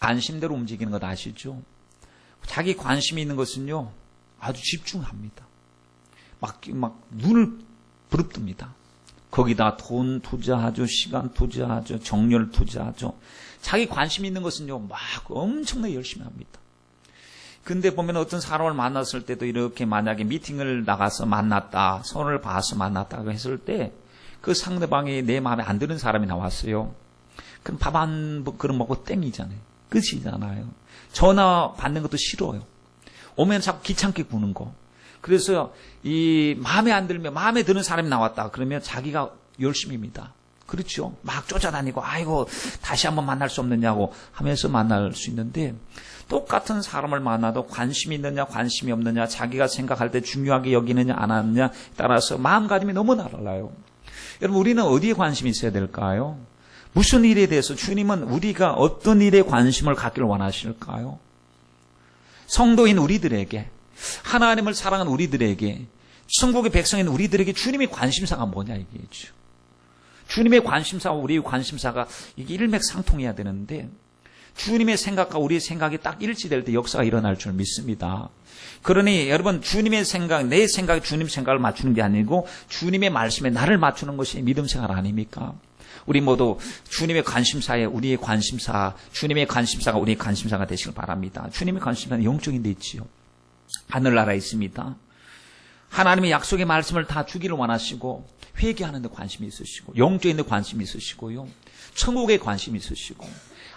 관심대로 움직이는 것 아시죠? 자기 관심이 있는 것은요, 아주 집중합니다. 막 눈을 부릅뜨립니다. 거기다 돈 투자하죠, 시간 투자하죠, 정열 투자하죠. 자기 관심이 있는 것은요, 막 엄청나게 열심히 합니다. 근데 보면 어떤 사람을 만났을 때도 이렇게 만약에 미팅을 나가서 만났다, 손을 봐서 만났다고 했을 때 그 상대방이 내 마음에 안 드는 사람이 나왔어요. 그럼 밥 한 그릇 먹고 땡이잖아요. 끝이잖아요. 전화 받는 것도 싫어요. 오면 자꾸 귀찮게 구는 거. 그래서 이 마음에 안 들면 마음에 드는 사람이 나왔다 그러면 자기가 열심입니다. 그렇죠. 막 쫓아다니고 아이고 다시 한번 만날 수 없느냐고 하면서 만날 수 있는데 똑같은 사람을 만나도 관심이 있느냐 관심이 없느냐 자기가 생각할 때 중요하게 여기느냐 안 하느냐 따라서 마음가짐이 너무 달라요. 여러분 우리는 어디에 관심이 있어야 될까요? 무슨 일에 대해서 주님은 우리가 어떤 일에 관심을 갖기를 원하실까요? 성도인 우리들에게 하나님을 사랑하는 우리들에게 천국의 백성인 우리들에게 주님의 관심사가 뭐냐 이게죠. 주님의 관심사와 우리의 관심사가 이게 일맥상통해야 되는데 주님의 생각과 우리의 생각이 딱 일치될 때 역사가 일어날 줄 믿습니다. 그러니 여러분 주님의 생각, 내 생각에 주님 생각을 맞추는 게 아니고 주님의 말씀에 나를 맞추는 것이 믿음 생활 아닙니까? 우리 모두 주님의 관심사에 우리의 관심사, 주님의 관심사가 우리의 관심사가 되시길 바랍니다. 주님의 관심사는 영적인 데 있지요. 하늘나라에 있습니다. 하나님의 약속의 말씀을 다 주기를 원하시고 회개하는 데 관심이 있으시고 영적인 데 관심이 있으시고요. 천국에 관심이 있으시고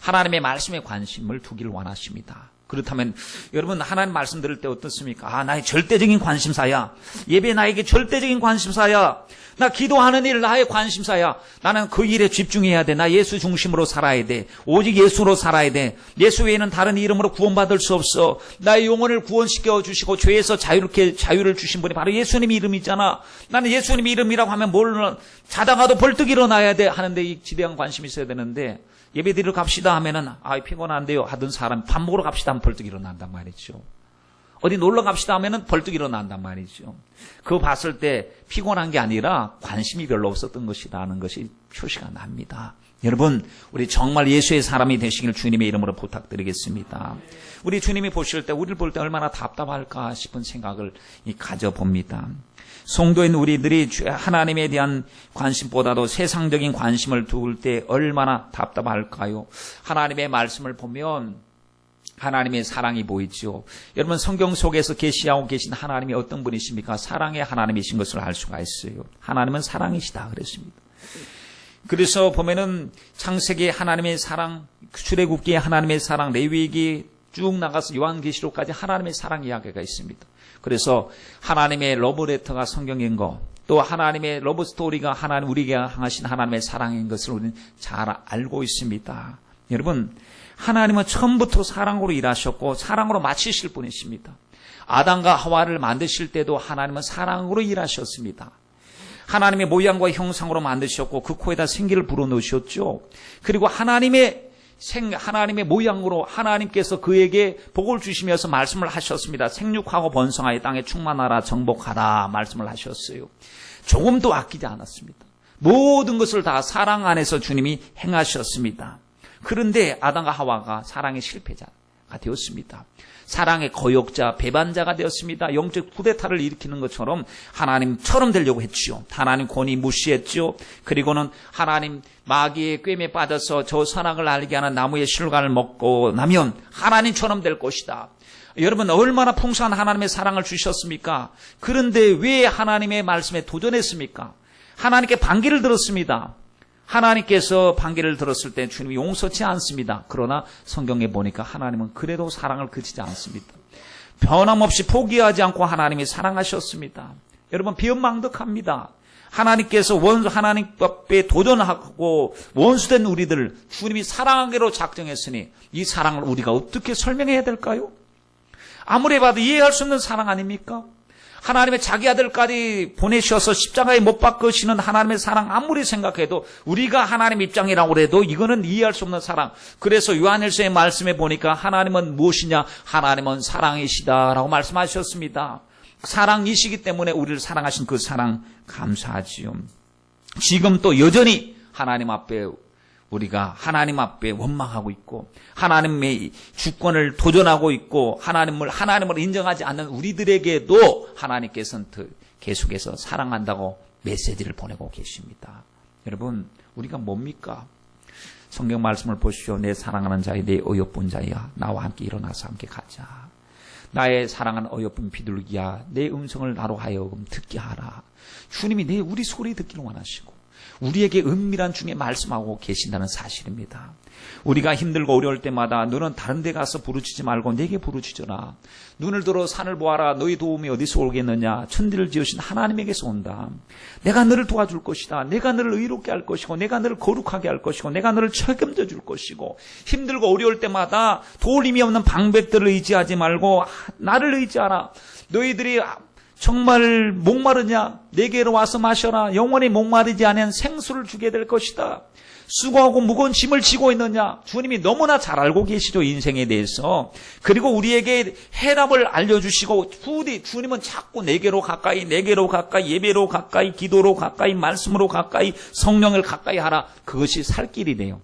하나님의 말씀에 관심을 두기를 원하십니다. 그렇다면 여러분 하나님 말씀 들을 때 어떻습니까? 나의 절대적인 관심사야. 예배 나에게 절대적인 관심사야. 나 기도하는 일 나의 관심사야. 나는 그 일에 집중해야 돼. 나 예수 중심으로 살아야 돼. 오직 예수로 살아야 돼. 예수 외에는 다른 이름으로 구원받을 수 없어. 나의 영혼을 구원시켜 주시고 죄에서 자유를 주신 분이 바로 예수님 이름이잖아. 나는 예수님 이름이라고 하면 뭘 자다가도 벌떡 일어나야 돼 하는데 이 지대한 관심이 있어야 되는데 예배 드리러 갑시다 하면은 피곤한데요 하던 사람 밥 먹으러 갑시다 하면 벌떡 일어난단 말이죠. 어디 놀러 갑시다 하면은 벌떡 일어난단 말이죠. 그거 봤을 때 피곤한 게 아니라 관심이 별로 없었던 것이라는 것이 표시가 납니다. 여러분 우리 정말 예수의 사람이 되시길 주님의 이름으로 부탁드리겠습니다. 우리 주님이 보실 때 우리를 볼 때 얼마나 답답할까 싶은 생각을 가져봅니다. 성도인 우리들이 하나님에 대한 관심보다도 세상적인 관심을 두을 때 얼마나 답답할까요? 하나님의 말씀을 보면 하나님의 사랑이 보이죠. 여러분 성경 속에서 계시하고 계신 하나님이 어떤 분이십니까? 사랑의 하나님이신 것을 알 수가 있어요. 하나님은 사랑이시다 그랬습니다. 그래서 보면은 창세기 하나님의 사랑, 출애굽기 하나님의 사랑, 레위기 쭉 나가서 요한계시록까지 하나님의 사랑 이야기가 있습니다. 그래서 하나님의 러브레터가 성경인 것, 또 하나님의 러브스토리가 하나님 우리에게 향하신 하나님의 사랑인 것을 우리는 잘 알고 있습니다. 여러분 하나님은 처음부터 사랑으로 일하셨고 사랑으로 마치실 분이십니다. 아담과 하와를 만드실 때도 하나님은 사랑으로 일하셨습니다. 하나님의 모양과 형상으로 만드셨고 그 코에다 생기를 불어넣으셨죠. 그리고 하나님의 모양으로 하나님께서 그에게 복을 주시면서 말씀을 하셨습니다. 생육하고 번성하여 땅에 충만하라 정복하라 말씀을 하셨어요. 조금도 아끼지 않았습니다. 모든 것을 다 사랑 안에서 주님이 행하셨습니다. 그런데 아담과 하와가 사랑의 실패자가 되었습니다. 사랑의 거역자, 배반자가 되었습니다. 영적 쿠데타를 일으키는 것처럼 하나님처럼 되려고 했지요. 하나님 권위 무시했지요. 그리고는 하나님 마귀의 꿰매에 빠져서 저 선악을 알게 하는 나무의 실과를 먹고 나면 하나님처럼 될 것이다. 여러분 얼마나 풍성한 하나님의 사랑을 주셨습니까? 그런데 왜 하나님의 말씀에 도전했습니까? 하나님께 반기를 들었습니다. 하나님께서 반기를 들었을 때 주님이 용서치 않습니다. 그러나 성경에 보니까 하나님은 그래도 사랑을 그치지 않습니다. 변함없이 포기하지 않고 하나님이 사랑하셨습니다. 여러분 비언망덕합니다. 하나님께서 하나님 앞에 도전하고 원수된 우리들을 주님이 사랑하기로 작정했으니 이 사랑을 우리가 어떻게 설명해야 될까요? 아무리 봐도 이해할 수 없는 사랑 아닙니까? 하나님의 자기 아들까지 보내셔서 십자가에 못 박으시는 하나님의 사랑 아무리 생각해도 우리가 하나님 입장이라고 해도 이거는 이해할 수 없는 사랑. 그래서 요한일서의 말씀에 보니까 하나님은 무엇이냐? 하나님은 사랑이시다라고 말씀하셨습니다. 사랑이시기 때문에 우리를 사랑하신 그 사랑 감사하지요. 지금 또 여전히 하나님 앞에 우리가 하나님 앞에 원망하고 있고 하나님의 주권을 도전하고 있고 하나님을 인정하지 않는 우리들에게도 하나님께서는 계속해서 사랑한다고 메시지를 보내고 계십니다. 여러분, 우리가 뭡니까? 성경 말씀을 보십시오. 내 사랑하는 자여, 내 어여쁜 자야, 나와 함께 일어나서 함께 가자. 나의 사랑하는 어여쁜 비둘기야, 내 음성을 나로 하여금 듣게 하라. 주님이 우리 소리 듣기를 원하시고 우리에게 은밀한 중에 말씀하고 계신다는 사실입니다. 우리가 힘들고 어려울 때마다 너는 다른 데 가서 부르짖지 말고 내게 부르짖어라. 눈을 들어 산을 보아라. 너희 도움이 어디서 오겠느냐. 천지를 지으신 하나님에게서 온다. 내가 너를 도와줄 것이다. 내가 너를 의롭게 할 것이고 내가 너를 거룩하게 할 것이고 내가 너를 책임져 줄 것이고 힘들고 어려울 때마다 도울 힘이 없는 방백들을 의지하지 말고 나를 의지하라. 너희들이 정말 목마르냐? 내게로 와서 마셔라. 영원히 목마르지 않은 생수를 주게 될 것이다. 수고하고 무거운 짐을 지고 있느냐? 주님이 너무나 잘 알고 계시죠, 인생에 대해서. 그리고 우리에게 해답을 알려주시고 부디 주님은 자꾸 내게로 가까이 예배로 가까이 기도로 가까이 말씀으로 가까이 성령을 가까이 하라. 그것이 살 길이래요.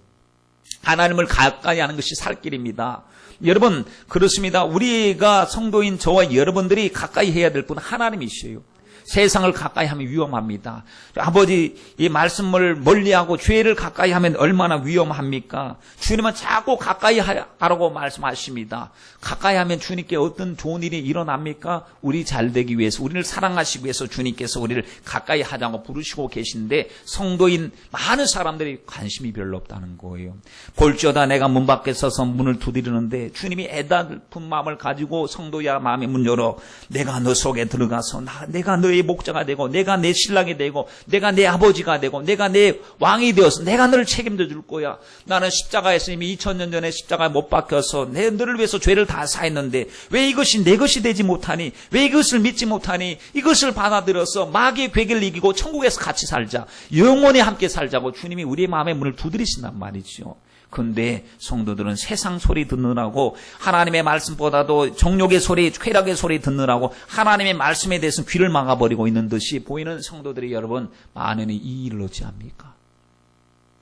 하나님을 가까이 하는 것이 살 길입니다. 여러분, 그렇습니다. 우리가 성도인 저와 여러분들이 가까이 해야 될 분은 하나님이시에요. 세상을 가까이 하면 위험합니다. 아버지, 이 말씀을 멀리하고 죄를 가까이 하면 얼마나 위험합니까? 주님은 자꾸 가까이 하라고 말씀하십니다. 가까이 하면 주님께 어떤 좋은 일이 일어납니까? 우리 잘 되기 위해서, 우리를 사랑하시기 위해서 주님께서 우리를 가까이 하자고 부르시고 계신데 성도인 많은 사람들이 관심이 별로 없다는 거예요. 볼지어다 내가 문 밖에 서서 문을 두드리는데 주님이 애달픈 마음을 가지고 성도야 마음의 문 열어. 내가 너 속에 들어가서 내가 너의 목자가 되고 내가 내 신랑이 되고 내가 내 아버지가 되고 내가 내 왕이 되어서 내가 너를 책임져 줄 거야. 나는 십자가에서 이미 2000년 전에 십자가에 못 박혀서 너를 위해서 죄를 다 사했는데 왜 이것이 내 것이 되지 못하니? 왜 이것을 믿지 못하니? 이것을 받아들여서 마귀의 괴계를 이기고 천국에서 같이 살자. 영원히 함께 살자고 주님이 우리의 마음의 문을 두드리신단 말이죠. 근데 성도들은 세상 소리 듣느라고 하나님의 말씀보다도 정욕의 소리, 쾌락의 소리 듣느라고 하나님의 말씀에 대해서 귀를 막아버리고 있는 듯이 보이는 성도들이 여러분 많으니 이 일을 어찌합니까?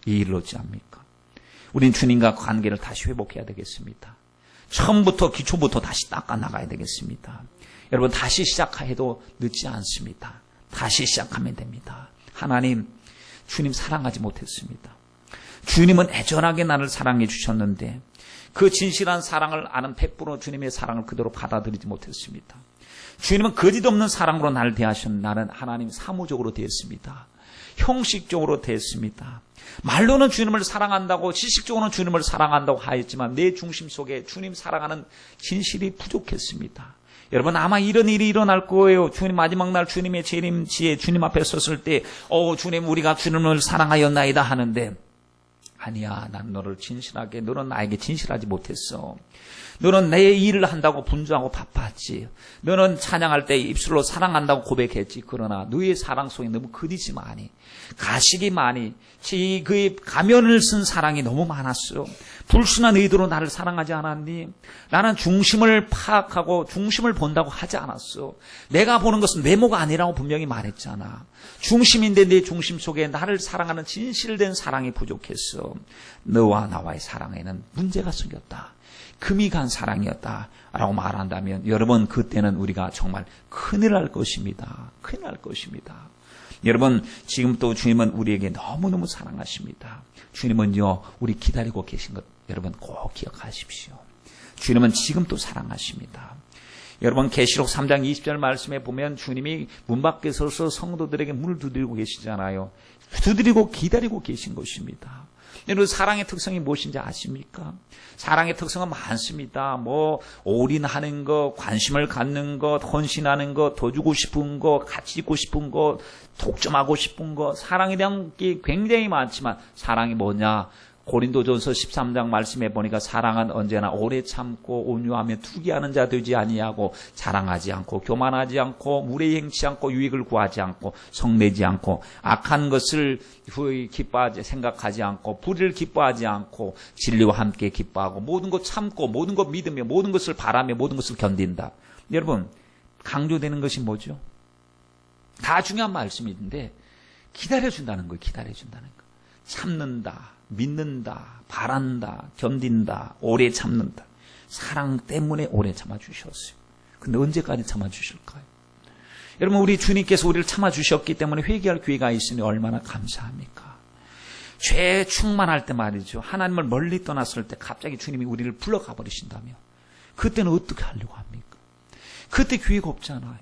이 일을 어찌합니까? 우린 주님과 관계를 다시 회복해야 되겠습니다. 처음부터 기초부터 다시 닦아 나가야 되겠습니다. 여러분 다시 시작해도 늦지 않습니다. 다시 시작하면 됩니다. 하나님, 주님 사랑하지 못했습니다. 주님은 애절하게 나를 사랑해 주셨는데 그 진실한 사랑을 아는 100% 주님의 사랑을 그대로 받아들이지 못했습니다. 주님은 거짓 없는 사랑으로 나를 대하신 나는 하나님 사무적으로 대했습니다. 형식적으로 대했습니다. 말로는 주님을 사랑한다고 지식적으로는 주님을 사랑한다고 하였지만 내 중심 속에 주님 사랑하는 진실이 부족했습니다. 여러분 아마 이런 일이 일어날 거예요. 주님 마지막 날 주님의 재림지에 주님 앞에 섰을 때 주님 우리가 주님을 사랑하였나이다 하는데 아니야, 난 너를 진실하게, 너는 나에게 진실하지 못했어. 너는 내 일을 한다고 분주하고 바빴지. 너는 찬양할 때 입술로 사랑한다고 고백했지. 그러나 너의 사랑 속에 너무 거짓이 많이, 가식이 많이, 그의 가면을 쓴 사랑이 너무 많았어요. 불순한 의도로 나를 사랑하지 않았니? 나는 중심을 파악하고 중심을 본다고 하지 않았어. 내가 보는 것은 외모가 아니라고 분명히 말했잖아. 중심인데 내 중심 속에 나를 사랑하는 진실된 사랑이 부족했어. 너와 나와의 사랑에는 문제가 생겼다. 금이 간 사랑이었다 라고 말한다면 여러분 그때는 우리가 정말 큰일 날 것입니다. 큰일 날 것입니다. 여러분 지금 또 주님은 우리에게 너무너무 사랑하십니다. 주님은요 우리 기다리고 계신 것 여러분 꼭 기억하십시오. 주님은 지금도 사랑하십니다. 여러분 계시록 3장 20절 말씀에 보면 주님이 문 밖에 서서 성도들에게 문을 두드리고 계시잖아요. 두드리고 기다리고 계신 것입니다. 여러분 사랑의 특성이 무엇인지 아십니까? 사랑의 특성은 많습니다. 올인하는 것, 관심을 갖는 것, 헌신하는 것, 더 주고 싶은 것, 같이 있고 싶은 것, 독점하고 싶은 것, 사랑에 대한 게 굉장히 많지만 사랑이 뭐냐? 고린도전서 13장 말씀해 보니까 사랑은 언제나 오래 참고 온유하며 투기하는 자 되지 아니하고 자랑하지 않고 교만하지 않고 무례히 행치 않고 유익을 구하지 않고 성내지 않고 악한 것을 후히 기뻐하지 생각하지 않고 불의를 기뻐하지 않고 진리와 함께 기뻐하고 모든 것 참고 모든 것 믿으며 모든 것을 바라며 모든 것을 견딘다. 여러분 강조되는 것이 뭐죠? 다 중요한 말씀인데 기다려준다는 거예요. 기다려준다는 거. 참는다. 믿는다, 바란다, 견딘다, 오래 참는다. 사랑 때문에 오래 참아주셨어요. 근데 언제까지 참아주실까요? 여러분, 우리 주님께서 우리를 참아주셨기 때문에 회개할 기회가 있으니 얼마나 감사합니까? 죄에 충만할 때 말이죠. 하나님을 멀리 떠났을 때 갑자기 주님이 우리를 불러가 버리신다며. 그때는 어떻게 하려고 합니까? 그때 기회가 없잖아요.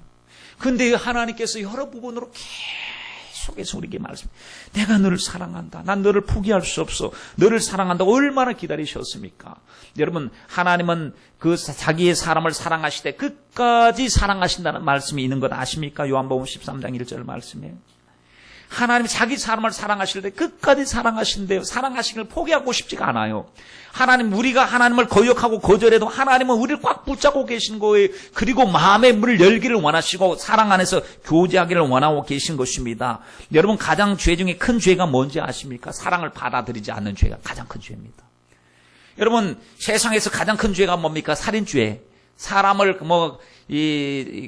근데 하나님께서 여러 부분으로 계속해서 우리에게 말씀합니다. 내가 너를 사랑한다. 난 너를 포기할 수 없어. 너를 사랑한다고 얼마나 기다리셨습니까? 여러분, 하나님은 그 자기의 사람을 사랑하시되 끝까지 사랑하신다는 말씀이 있는 것 아십니까? 요한복음 13장 1절 말씀에. 하나님이 자기 사람을 사랑하실 때 끝까지 사랑하신대요. 사랑하시기를 포기하고 싶지가 않아요. 하나님, 우리가 하나님을 거역하고 거절해도 하나님은 우리를 꽉 붙잡고 계신 거예요. 그리고 마음의 문을 열기를 원하시고 사랑 안에서 교제하기를 원하고 계신 것입니다. 여러분, 가장 죄 중에 큰 죄가 뭔지 아십니까? 사랑을 받아들이지 않는 죄가 가장 큰 죄입니다. 여러분, 세상에서 가장 큰 죄가 뭡니까? 살인죄. 사람을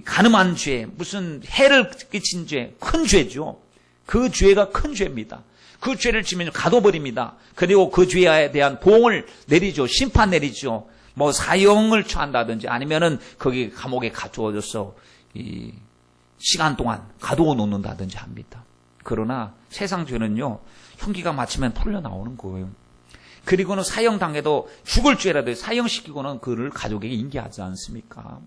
가늠한 죄, 무슨 해를 끼친 죄, 큰 죄죠. 그 죄가 큰 죄입니다. 그 죄를 지면 가둬버립니다. 그리고 그 죄에 대한 보응을 내리죠. 심판 내리죠. 사형을 처한다든지 아니면은 거기 감옥에 가두어져서 시간 동안 가두어 놓는다든지 합니다. 그러나 세상 죄는요, 형기가 마치면 풀려 나오는 거예요. 그리고는 사형 당해도 죽을 죄라도 사형시키고는 그를 가족에게 인계하지 않습니까?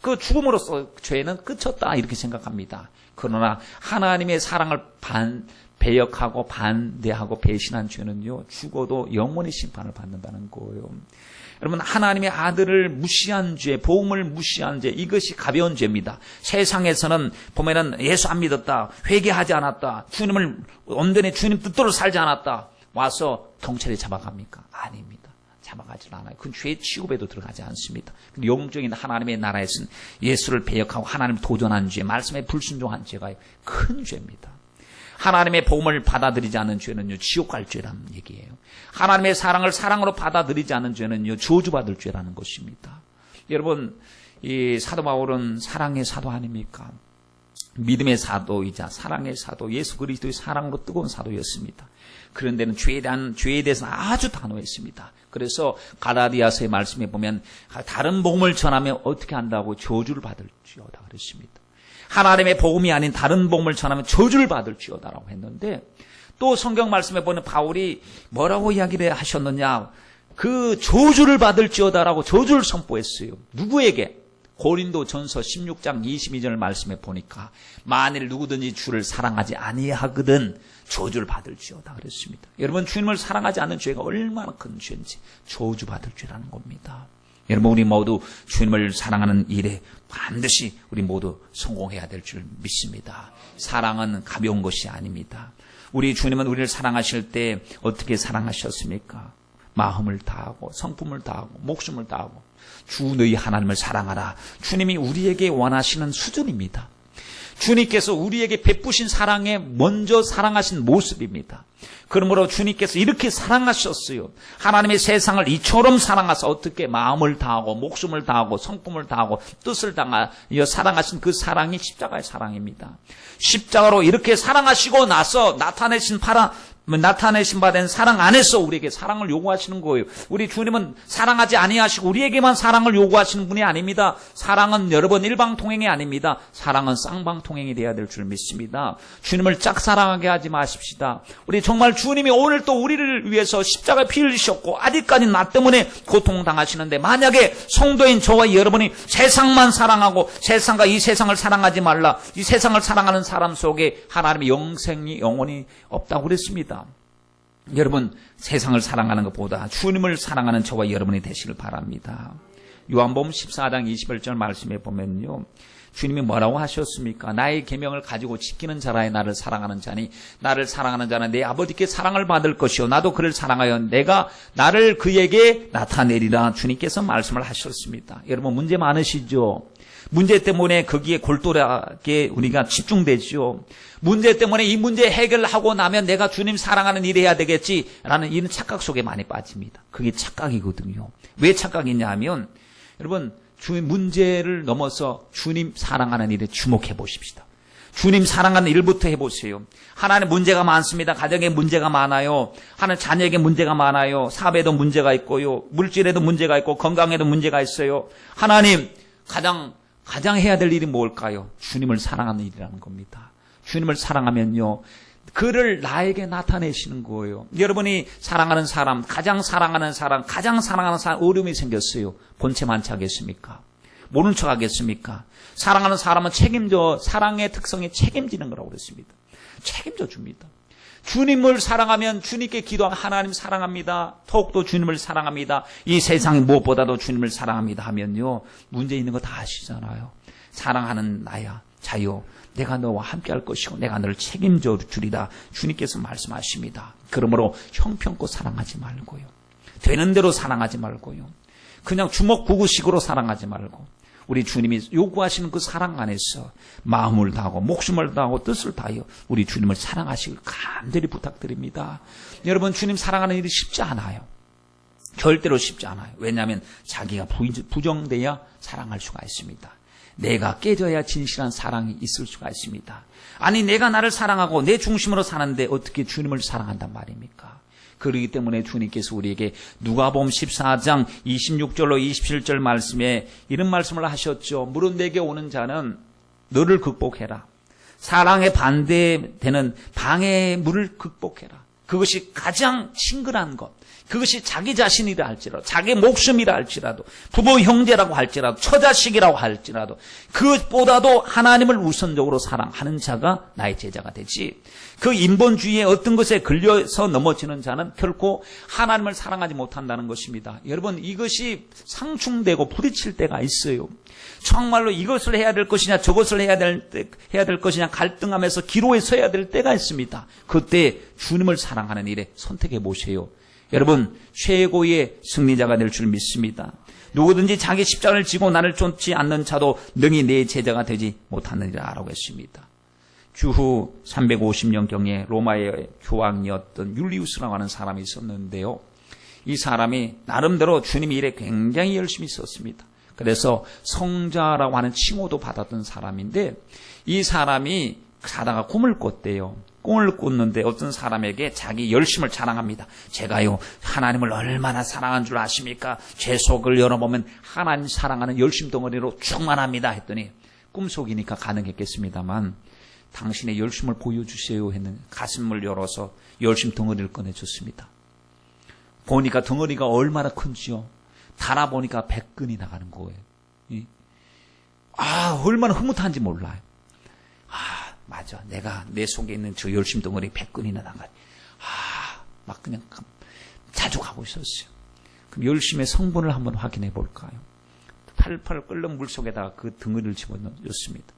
그 죽음으로써 죄는 끝쳤다 이렇게 생각합니다. 그러나 하나님의 사랑을 배역하고 반대하고 배신한 죄는요, 죽어도 영원히 심판을 받는다는 거예요. 여러분, 하나님의 아들을 무시한 죄, 복음을 무시한 죄, 이것이 가벼운 죄입니다. 세상에서는 보면은 예수 안 믿었다, 회개하지 않았다, 주님을 온전히 주님 뜻대로 살지 않았다, 와서 경찰이 잡아갑니까? 아닙니다. 잡아가지 않아요. 그건 죄의 취급에도 들어가지 않습니다. 영적인 하나님의 나라에서는 예수를 배역하고 하나님 도전한 죄, 말씀에 불순종한 죄가 큰 죄입니다. 하나님의 복음을 받아들이지 않는 죄는요, 지옥 갈 죄라는 얘기예요. 하나님의 사랑을 사랑으로 받아들이지 않는 죄는요, 저주받을 죄라는 것입니다. 여러분, 이 사도 바울은 사랑의 사도 아닙니까? 믿음의 사도이자 사랑의 사도, 예수 그리스도의 사랑으로 뜨거운 사도였습니다. 그런데는 죄에 대해서는 아주 단호했습니다. 그래서 갈라디아서의 말씀에 보면 다른 복음을 전하면 어떻게 한다고? 저주를 받을지어다 그랬습니다. 하나님의 복음이 아닌 다른 복음을 전하면 저주를 받을지어다라고 했는데, 또 성경 말씀에 보면 바울이 뭐라고 이야기를 하셨느냐? 그 저주를 받을지어다라고 저주를 선포했어요. 누구에게? 고린도전서 16장 22절 말씀에 보니까 만일 누구든지 주를 사랑하지 아니하거든 저주를 받을지어다 그랬습니다. 여러분, 주님을 사랑하지 않는 죄가 얼마나 큰 죄인지 저주받을 죄라는 겁니다. 여러분, 우리 모두 주님을 사랑하는 일에 반드시 우리 모두 성공해야 될 줄 믿습니다. 사랑은 가벼운 것이 아닙니다. 우리 주님은 우리를 사랑하실 때 어떻게 사랑하셨습니까? 마음을 다하고 성품을 다하고 목숨을 다하고 주 너희 하나님을 사랑하라. 주님이 우리에게 원하시는 수준입니다. 주님께서 우리에게 베푸신 사랑에 먼저 사랑하신 모습입니다. 그러므로 주님께서 이렇게 사랑하셨어요. 하나님의 세상을 이처럼 사랑하사 어떻게 마음을 다하고 목숨을 다하고 성품을 다하고 뜻을 다하여 사랑하신 그 사랑이 십자가의 사랑입니다. 십자가로 이렇게 사랑하시고 나서 나타내신 바 된 사랑 안에서 우리에게 사랑을 요구하시는 거예요. 우리 주님은 사랑하지 아니하시고 우리에게만 사랑을 요구하시는 분이 아닙니다. 사랑은 여러분 일방통행이 아닙니다. 사랑은 쌍방통행이 되어야 될 줄 믿습니다. 주님을 짝사랑하게 하지 마십시다. 우리 정말 주님이 오늘 또 우리를 위해서 십자가에 피 흘리셨고 아직까지 나 때문에 고통당하시는데, 만약에 성도인 저와 여러분이 세상만 사랑하고 세상과 이 세상을 사랑하지 말라, 이 세상을 사랑하는 사람 속에 하나님의 영원히 없다고 그랬습니다. 여러분, 세상을 사랑하는 것보다 주님을 사랑하는 저와 여러분이 되시길 바랍니다. 요한복음 14장 21절 말씀에 보면요, 주님이 뭐라고 하셨습니까? 나의 계명을 가지고 지키는 자라에 나를 사랑하는 자니 나를 사랑하는 자는 내 아버지께 사랑을 받을 것이요 나도 그를 사랑하여 내가 나를 그에게 나타내리라. 주님께서 말씀을 하셨습니다. 여러분, 문제 많으시죠? 문제 때문에 거기에 골똘하게 우리가 집중되죠. 문제 때문에 이 문제 해결하고 나면 내가 주님 사랑하는 일 해야 되겠지라는 이런 착각 속에 많이 빠집니다. 그게 착각이거든요. 왜 착각이냐 하면, 여러분, 주님 문제를 넘어서 주님 사랑하는 일에 주목해 보십시다. 주님 사랑하는 일부터 해보세요. 하나님 문제가 많습니다. 가정에 문제가 많아요. 하나님 자녀에게 문제가 많아요. 사업에도 문제가 있고요. 물질에도 문제가 있고 건강에도 문제가 있어요. 하나님 가장 해야 될 일이 뭘까요? 주님을 사랑하는 일이라는 겁니다. 주님을 사랑하면요, 그를 나에게 나타내시는 거예요. 여러분이 사랑하는 사람, 가장 사랑하는 사람 어려움이 생겼어요. 본체 많지 하겠습니까? 모른 척 하겠습니까? 사랑하는 사람은 사랑의 특성이 책임지는 거라고 그랬습니다. 책임져 줍니다. 주님을 사랑하면 주님께 기도하면 하나님 사랑합니다. 더욱더 주님을 사랑합니다. 이 세상이 무엇보다도 주님을 사랑합니다 하면요, 문제 있는 거 다 아시잖아요. 사랑하는 나야, 자요. 내가 너와 함께 할 것이고 내가 너를 책임져 주리라 주님께서 말씀하십니다. 그러므로 형편껏 사랑하지 말고요. 되는 대로 사랑하지 말고요. 그냥 주먹구구식으로 사랑하지 말고 우리 주님이 요구하시는 그 사랑 안에서 마음을 다하고 목숨을 다하고 뜻을 다하여 우리 주님을 사랑하시길 간절히 부탁드립니다. 여러분, 주님 사랑하는 일이 쉽지 않아요. 절대로 쉽지 않아요. 왜냐하면 자기가 부정돼야 사랑할 수가 있습니다. 내가 깨져야 진실한 사랑이 있을 수가 있습니다. 아니, 내가 나를 사랑하고 내 중심으로 사는데 어떻게 주님을 사랑한단 말입니까? 그렇기 때문에 주님께서 우리에게 누가복음 14장 26절로 27절 말씀에 이런 말씀을 하셨죠. 무릇 내게 오는 자는 너를 극복해라. 사랑에 반대되는 방해물을 극복해라. 그것이 가장 친근한 것. 그것이 자기 자신이라 할지라도, 자기 목숨이라 할지라도, 부모 형제라고 할지라도, 처자식이라고 할지라도, 그것보다도 하나님을 우선적으로 사랑하는 자가 나의 제자가 되지, 그 인본주의의 어떤 것에 걸려서 넘어지는 자는 결코 하나님을 사랑하지 못한다는 것입니다. 여러분, 이것이 상충되고 부딪힐 때가 있어요. 정말로 이것을 해야 될 것이냐 저것을 해야 될 것이냐 갈등하면서 기로에 서야 될 때가 있습니다. 그때 주님을 사랑하는 일에 선택해 보세요. 여러분, 최고의 승리자가 될 줄 믿습니다. 누구든지 자기 십자가를 지고 나를 쫓지 않는 자도 능히 내 제자가 되지 못하느니라 라고 했습니다. 주후 350년경에 로마의 교황이었던 율리우스라고 하는 사람이 있었는데요. 이 사람이 나름대로 주님 일에 굉장히 열심히 썼습니다. 그래서 성자라고 하는 칭호도 받았던 사람인데, 이 사람이 자다가 꿈을 꿨대요. 꿈을 꿨는데 어떤 사람에게 자기 열심을 자랑합니다. 제가요, 하나님을 얼마나 사랑한 줄 아십니까? 제 속을 열어보면 하나님 사랑하는 열심 덩어리로 충만합니다 했더니, 꿈속이니까 가능했겠습니다만 당신의 열심을 보여주세요 했는 가슴을 열어서 열심 덩어리를 꺼내줬습니다. 보니까 덩어리가 얼마나 큰지요. 달아보니까 100근이 나가는 거예요. 얼마나 흐뭇한지 몰라요. 맞아. 내가 내 속에 있는 저 열심 덩어리 100근이나 나가니. 막 그냥 자주 가고 있었어요. 그럼 열심의 성분을 한번 확인해 볼까요? 팔팔 끓는 물 속에다가 그 덩어리를 집어넣었습니다.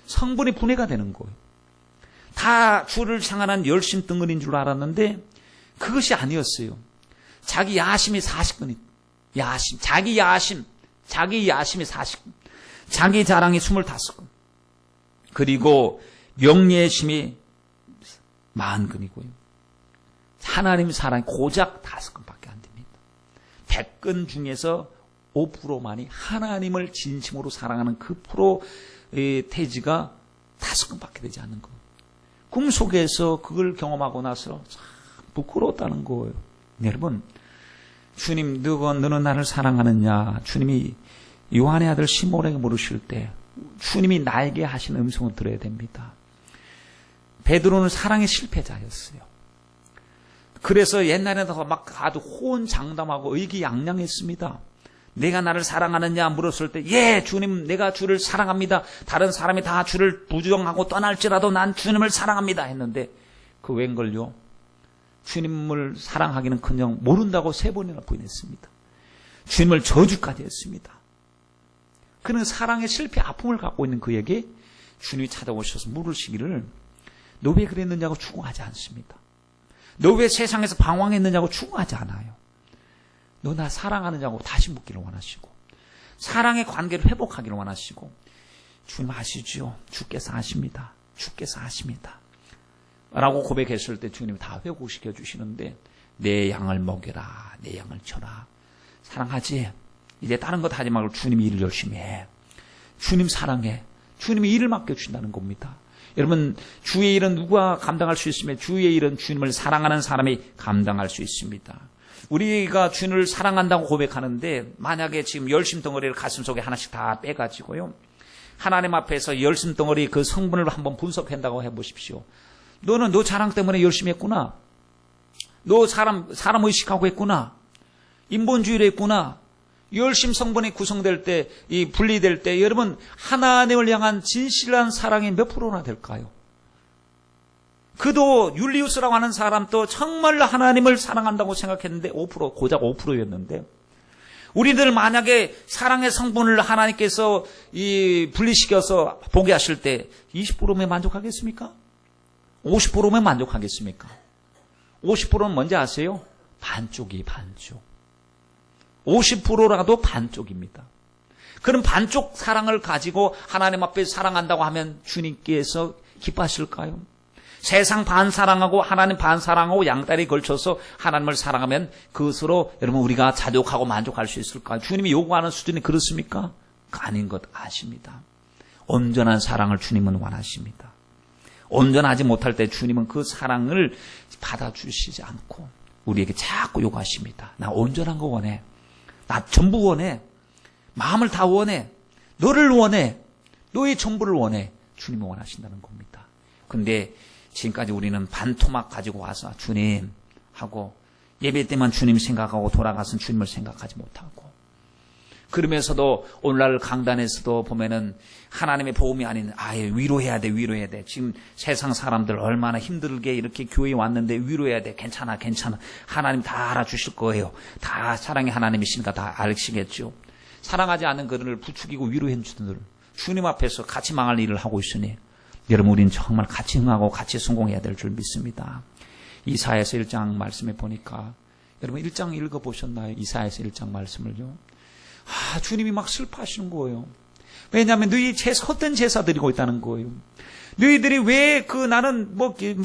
성분이 분해가 되는 거예요. 다 주를 향한 열심 덩어리인 줄 알았는데 그것이 아니었어요. 자기 야심이 40근이, 자기 야심이 40근, 자기 자랑이 25근, 그리고 명예심이 40근이고요. 하나님 사랑이 고작 5근밖에 안 됩니다. 100근 중에서 5%만이 하나님을 진심으로 사랑하는 그 태지가 5근밖에 되지 않는 거예요. 꿈속에서 그걸 경험하고 나서 참 부끄러웠다는 거예요. 여러분, 주님, 너는 나를 사랑하느냐? 주님이 요한의 아들 시몬에게 물으실 때 주님이 나에게 하신 음성을 들어야 됩니다. 베드로는 사랑의 실패자였어요. 그래서 옛날에는 막 아주 호언장담하고 의기양양했습니다. 내가 나를 사랑하느냐 물었을 때, 예, 주님, 내가 주를 사랑합니다. 다른 사람이 다 주를 부정하고 떠날지라도 난 주님을 사랑합니다 했는데, 그 웬걸요? 주님을 사랑하기는커녕 모른다고 3번이나 부인했습니다. 주님을 저주까지 했습니다. 그는 사랑의 실패 아픔을 갖고 있는 그에게 주님이 찾아오셔서 물으시기를, 너 왜 그랬느냐고 추궁하지 않습니다. 너 왜 세상에서 방황했느냐고 추궁하지 않아요. 너 나 사랑하느냐고 다시 묻기를 원하시고, 사랑의 관계를 회복하기를 원하시고, 주님 아시죠? 주께서 아십니다. 주께서 아십니다. 라고 고백했을 때 주님이 다 회복시켜 주시는데, 내 양을 먹여라, 내 양을 쳐라. 사랑하지? 이제 다른 것 하지 말고 주님 일을 열심히 해. 주님 사랑해. 주님이 일을 맡겨주신다는 겁니다. 여러분, 주의 일은 누가 감당할 수 있으며 주의 일은 주님을 사랑하는 사람이 감당할 수 있습니다. 우리가 주님을 사랑한다고 고백하는데 만약에 지금 열심 덩어리를 가슴속에 하나씩 다 빼가지고요, 하나님 앞에서 열심 덩어리 그 성분을 한번 분석한다고 해보십시오. 너는 너 자랑 때문에 열심히 했구나. 너 사람 의식하고 했구나. 인본주의를 했구나. 열심 성분이 구성될 때, 이 분리될 때, 여러분, 하나님을 향한 진실한 사랑이 몇 프로나 될까요? 그도 율리우스라고 하는 사람도 정말 하나님을 사랑한다고 생각했는데 5%, 고작 5%였는데, 우리들 만약에 사랑의 성분을 하나님께서 분리시켜서 보게 하실 때 20%면 만족하겠습니까? 50%면 만족하겠습니까? 50%는 뭔지 아세요? 반쪽이 반쪽. 50%라도 반쪽입니다. 그럼 반쪽 사랑을 가지고 하나님 앞에 사랑한다고 하면 주님께서 기뻐하실까요? 세상 반 사랑하고 하나님 반 사랑하고 양다리 걸쳐서 하나님을 사랑하면 그것으로 여러분 우리가 자족하고 만족할 수 있을까요? 주님이 요구하는 수준이 그렇습니까? 아닌 것 아십니다. 온전한 사랑을 주님은 원하십니다. 온전하지 못할 때 주님은 그 사랑을 받아주시지 않고 우리에게 자꾸 요구하십니다. 나 온전한 거 원해. 나 전부 원해. 마음을 다 원해. 너를 원해. 너의 전부를 원해. 주님이 원하신다는 겁니다. 근데 지금까지 우리는 반토막 가지고 와서 주님 하고 예배 때만 주님 생각하고 돌아가서는 주님을 생각하지 못하고, 그러면서도 오늘날 강단에서도 보면은 하나님의 복음이 아닌 위로해야 돼. 지금 세상 사람들 얼마나 힘들게 이렇게 교회에 왔는데 위로해야 돼. 괜찮아. 하나님 다 알아주실 거예요. 다 사랑의 하나님이시니까 다 아시겠죠. 사랑하지 않는 그들을 부추기고 위로해 주는 주님 앞에서 같이 망할 일을 하고 있으니 여러분, 우리는 정말 같이 흥하고 같이 성공해야 될 줄 믿습니다. 이사야서 1장 말씀에 보니까, 여러분 1장 읽어보셨나요? 이사야서 1장 말씀을요. 주님이 막 슬퍼하시는 거예요. 왜냐하면 너희 헛된 제사 드리고 있다는 거예요. 너희들이 왜 나는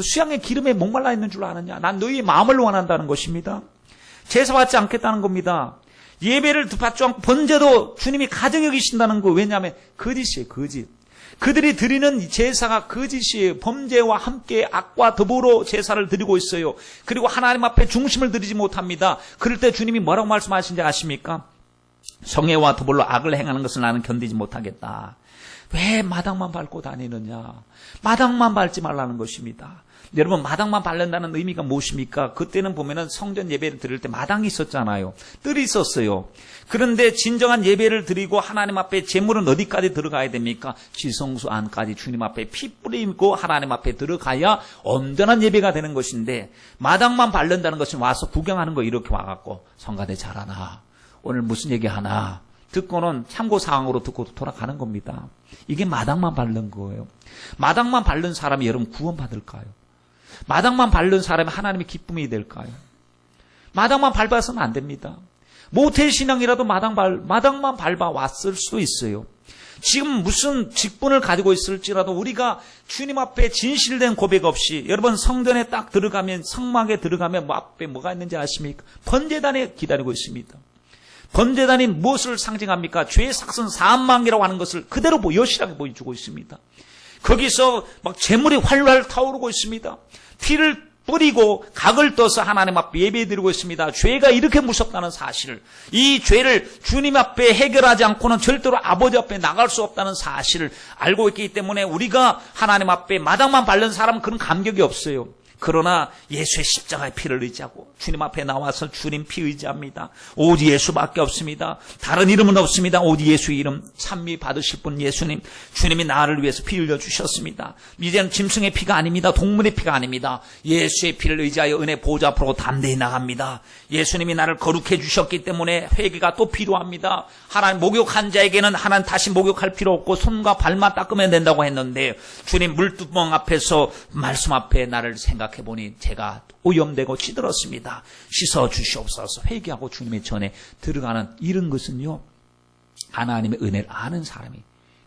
수양의 기름에 목말라 있는 줄 아느냐. 난 너희의 마음을 원한다는 것입니다. 제사 받지 않겠다는 겁니다. 예배를 받지 않고 번제도 주님이 가증 여기신다는 거. 왜냐하면 거짓이에요, 거짓. 그들이 드리는 제사가 거짓이에요. 범죄와 함께 악과 더불어 제사를 드리고 있어요. 그리고 하나님 앞에 중심을 드리지 못합니다. 그럴 때 주님이 뭐라고 말씀하신지 아십니까? 성애와 더불어 악을 행하는 것을 나는 견디지 못하겠다. 왜 마당만 밟고 다니느냐. 마당만 밟지 말라는 것입니다. 여러분, 마당만 밟는다는 의미가 무엇입니까? 그때는 보면은 성전 예배를 드릴 때 마당이 있었잖아요. 뜰이 있었어요. 그런데 진정한 예배를 드리고 하나님 앞에 제물은 어디까지 들어가야 됩니까? 지성소 안까지 주님 앞에 피 뿌리고 하나님 앞에 들어가야 온전한 예배가 되는 것인데, 마당만 밟는다는 것은 와서 구경하는 거 이렇게 와갖고 성가대 잘하나, 오늘 무슨 얘기하나 듣고는 참고사항으로 듣고 돌아가는 겁니다. 이게 마당만 밟는 거예요. 마당만 밟는 사람이 여러분 구원받을까요? 마당만 밟는 사람이 하나님의 기쁨이 될까요? 마당만 밟아서는 안 됩니다. 모태신앙이라도 마당만 밟아 왔을 수도 있어요. 지금 무슨 직분을 가지고 있을지라도 우리가 주님 앞에 진실된 고백 없이, 여러분 성전에 딱 들어가면, 성막에 들어가면 앞에 뭐가 있는지 아십니까? 번제단에 기다리고 있습니다. 번제단이 무엇을 상징합니까? 죄의 삭선 사망이라고 하는 것을 그대로 여실하게 보여주고 있습니다. 거기서 막 재물이 활활 타오르고 있습니다. 피를 뿌리고 각을 떠서 하나님 앞에 예배드리고 있습니다. 죄가 이렇게 무섭다는 사실을, 이 죄를 주님 앞에 해결하지 않고는 절대로 아버지 앞에 나갈 수 없다는 사실을 알고 있기 때문에 우리가 하나님 앞에 마당만 밟는 사람은 그런 감격이 없어요. 그러나 예수의 십자가의 피를 의지하고 주님 앞에 나와서 주님 피 의지합니다. 오직 예수밖에 없습니다. 다른 이름은 없습니다. 오직 예수의 이름, 찬미 받으실 분 예수님. 주님이 나를 위해서 피 흘려주셨습니다. 이제는 짐승의 피가 아닙니다. 동물의 피가 아닙니다. 예수의 피를 의지하여 은혜 보좌 앞으로 담대히 나갑니다. 예수님이 나를 거룩해 주셨기 때문에 회개가 또 필요합니다. 하나님 목욕한 자에게는 하나님 다시 목욕할 필요 없고 손과 발만 닦으면 된다고 했는데, 주님 물두멍 앞에서 말씀 앞에 나를 생각해보니 제가 오염되고 찌들었습니다. 씻어 주시옵소서. 회개하고 주님의 전에 들어가는 이런 것은요, 하나님의 은혜를 아는 사람이